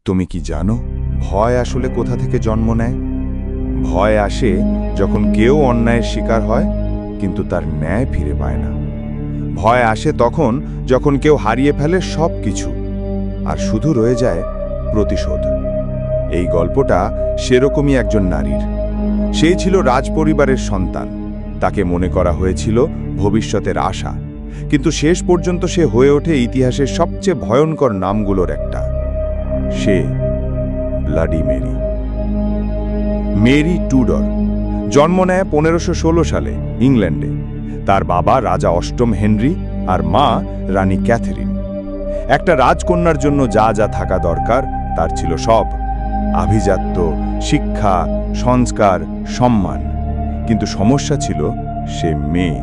তুমি কি জানো ভয় আসলে কোথা থেকে জন্ম নেয়? ভয় আসে যখন কেউ অন্যায়ের শিকার হয় কিন্তু তার ন্যায় ফিরে পায় না। ভয় আসে তখন যখন কেউ হারিয়ে ফেলে সব কিছু আর শুধু রয়ে যায় প্রতিশোধ। এই গল্পটা সেরকমই একজন নারীর। সেই ছিল রাজপরিবারের সন্তান, তাকে মনে করা হয়েছিল ভবিষ্যতের আশা, কিন্তু শেষ পর্যন্ত সে হয়ে ওঠে ইতিহাসের সবচেয়ে ভয়ঙ্কর নামগুলোর একটা। সে ব্লাডি মেরি। মেরি টুডর জন্ম নেয় 1516 সালে ইংল্যান্ডে। তার বাবা রাজা অষ্টম হেনরি আর মা রানী ক্যাথেরিন। একটা রাজকন্যার জন্য যা যা থাকা দরকার তার ছিল সব: আভিজাত্য, শিক্ষা, সংস্কার, সম্মান। কিন্তু সমস্যা ছিল সে মেয়ে,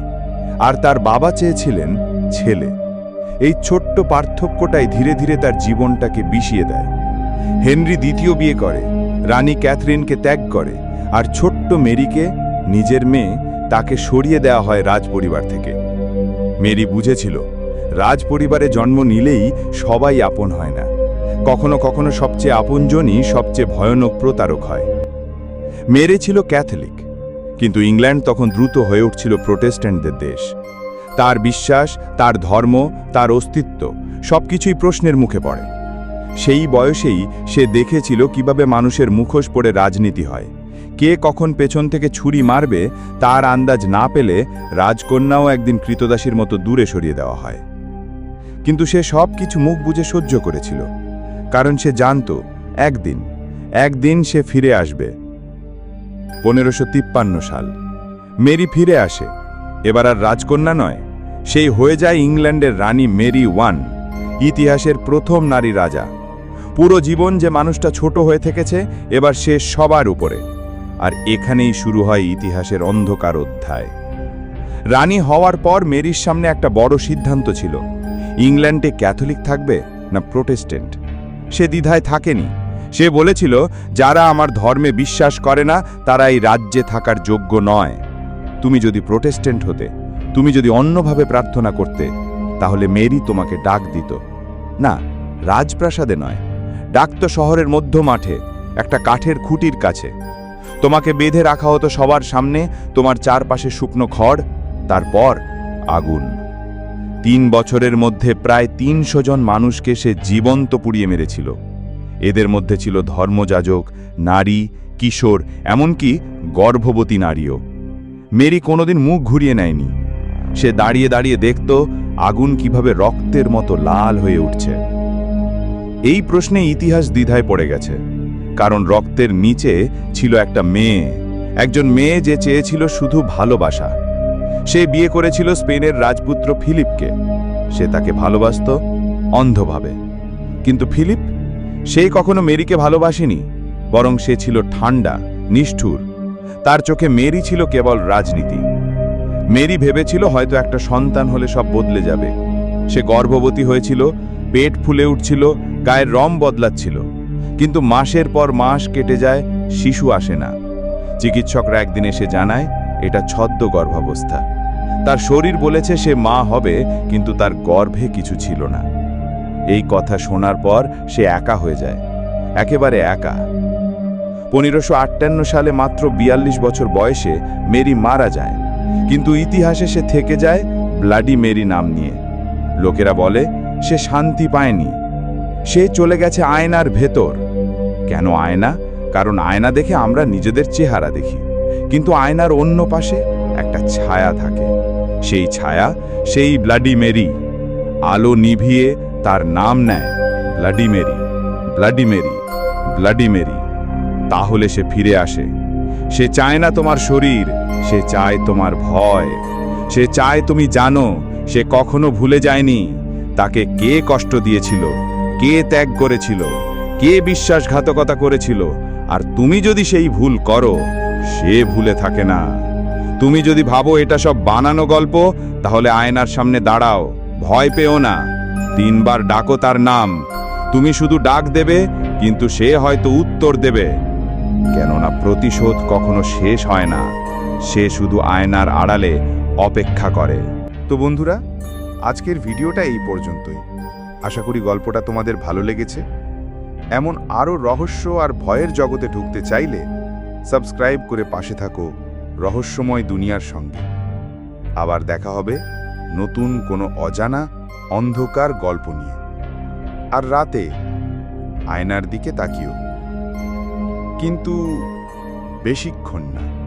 আর তার বাবা চেয়েছিলেন ছেলে। এই ছোট্ট পার্থক্যটাই ধীরে ধীরে তার জীবনটাকে বিষিয়ে দেয়। হেনরি দ্বিতীয় বিয়ে করে, রানী ক্যাথরিনকে ত্যাগ করে, আর ছোট্ট মেরিকে, নিজের মেয়ে, তাকে সরিয়ে দেওয়া হয় রাজপরিবার থেকে। মেরি বুঝেছিল রাজপরিবারে জন্ম নিলেই সবাই আপন হয় না, কখনো কখনো সবচেয়ে আপনজনই সবচেয়ে ভয়ানক প্রতারক হয়। মেরি ছিল ক্যাথলিক, কিন্তু ইংল্যান্ড তখন দ্রুত হয়ে উঠছিল প্রোটেস্ট্যান্টদের দেশ। তার বিশ্বাস, তার ধর্ম, তার অস্তিত্ব সবকিছুই প্রশ্নের মুখে পড়ে। সেই বয়সেই সে দেখেছিল কিভাবে মানুষের মুখোশ পড়ে রাজনীতি হয়। কে কখন পেছন থেকে ছুরি মারবে তার আন্দাজ না পেলে রাজকন্যাও একদিন কৃতদাসীর মতো দূরে সরিয়ে দেওয়া হয়। কিন্তু সে সব কিছু মুখ বুজে সহ্য করেছিল, কারণ সে জানত একদিন সে ফিরে আসবে। 1553 সাল মেরি ফিরে আসে। এবার আর রাজকন্যা নয়, সেই হয়ে যায় ইংল্যান্ডের রানী মেরি ওয়ান, ইতিহাসের প্রথম নারী রাজা। পুরো জীবন যে মানুষটা ছোট হয়ে থেকেছে, এবার সে সবার উপরে। আর এখানেই শুরু হয় ইতিহাসের অন্ধকার অধ্যায়। রানী হওয়ার পর মেরির সামনে একটা বড় সিদ্ধান্ত ছিল: ইংল্যান্ডে ক্যাথলিক থাকবে না প্রোটেস্ট্যান্ট। সে দ্বিধায় থাকেনি। সে বলেছিল, যারা আমার ধর্মে বিশ্বাস করে না তারা এই রাজ্যে থাকার যোগ্য নয়। তুমি যদি প্রোটেস্ট্যান্ট হতে, তুমি যদি অন্যভাবে প্রার্থনা করতে, তাহলে মেরি তোমাকে ডাক দিত। না, রাজপ্রাসাদে নয়, ডাকতো শহরের মধ্য মাঠে, একটা কাঠের খুঁটির কাছে। তোমাকে বেঁধে রাখা হতো সবার সামনে, তোমার চারপাশে শুকনো খড়, তারপর আগুন। 3 বছরের মধ্যে প্রায় 300 জন মানুষকে সে জীবন্ত পুড়িয়ে মেরেছিল। এদের মধ্যে ছিল ধর্মযাজক, নারী, কিশোর, এমনকি গর্ভবতী নারীও। মেরি কোনোদিন মুখ ঘুরিয়ে নেয়নি। সে দাঁড়িয়ে দাঁড়িয়ে দেখত আগুন কিভাবে রক্তের মতো লাল হয়ে উঠছে। এই প্রশ্নে ইতিহাস দ্বিধায় পড়ে গেছে, কারণ রক্তের নিচে ছিল একটা মেয়ে, একজন মেয়ে যে চেয়েছিল শুধু ভালোবাসা। সে বিয়ে করেছিল স্পেনের রাজপুত্র ফিলিপকে। সে তাকে ভালোবাসত অন্ধভাবে। কিন্তু ফিলিপ, সে কখনো মেরিকে ভালোবাসেনি, বরং সে ছিল ঠান্ডা, নিষ্ঠুর। তার চোখে মেরি ছিল কেবল রাজনীতি। মেরি ভেবেছিল হয়তো একটা সন্তান হলে সব বদলে যাবে। সে গর্ভবতী হয়েছিল, পেট ফুলে উঠছিল, গায়ের রং বদলাচ্ছিল। কিন্তু মাসের পর মাস কেটে যায়, শিশু আসে না। চিকিৎসকরা একদিন এসে জানায় এটা ছদ্ম গর্ভাবস্থা। তার শরীর বলেছে সে মা হবে, কিন্তু তার গর্ভে কিছু ছিল না। এই কথা শোনার পর সে একা হয়ে যায়, একেবারে একা। 1558 সালে মাত্র 42 বছর বয়সে মেরি মারা যায়, কিন্তু ইতিহাসে সে থেকে যায় ব্লাডি মেরি নাম নিয়ে। লোকেরা বলে সে শান্তি পায়নি, সে চলে গেছে আয়নার ভেতর। কেন আয়না? কারণ আয়না দেখে আমরা নিজেদের চেহারা দেখি, কিন্তু আয়নার অন্য পাশে একটা ছায়া থাকে। সেই ছায়া সেই ব্লাডি মেরি। আলো নিভিয়ে তার নাম নেয় bloody Mary, bloody Mary, bloody Mary. তাহলে সে ফিরে আসে। সে চায় না তোমার শরীর, সে চায় তোমার ভয়। সে চায় তুমি জানো সে কখনো ভুলে যায়নি তাকে কে কষ্ট দিয়েছিল, কে ত্যাগ করেছিল, কে বিশ্বাসঘাতকতা করেছিল। আর তুমি যদি সেই ভুল করো, সে ভুলে থাকে না। তুমি যদি ভাবো এটা সব বানানো গল্প, তাহলে আয়নার সামনে দাঁড়াও, ভয় পেও না। 3 বার ডাকো তার নাম। তুমি শুধু ডাক দেবে, কিন্তু সে হয়তো উত্তর দেবে। কেননা প্রতিশোধ কখনো শেষ হয় না, সে শুধু আয়নার আড়ালে অপেক্ষা করে। তো বন্ধুরা, আজকের ভিডিওটা এই পর্যন্তই। আশা করি গল্পটা তোমাদের ভালো লেগেছে। এমন আরও রহস্য আর ভয়ের জগতে ঢুকতে চাইলে সাবস্ক্রাইব করে পাশে থাকো রহস্যময় দুনিয়ার সঙ্গে। আবার দেখা হবে নতুন কোনো অজানা অন্ধকার গল্প নিয়ে। আর রাতে আয়নার দিকে তাকিও, কিন্তু বেশিক্ষণ না।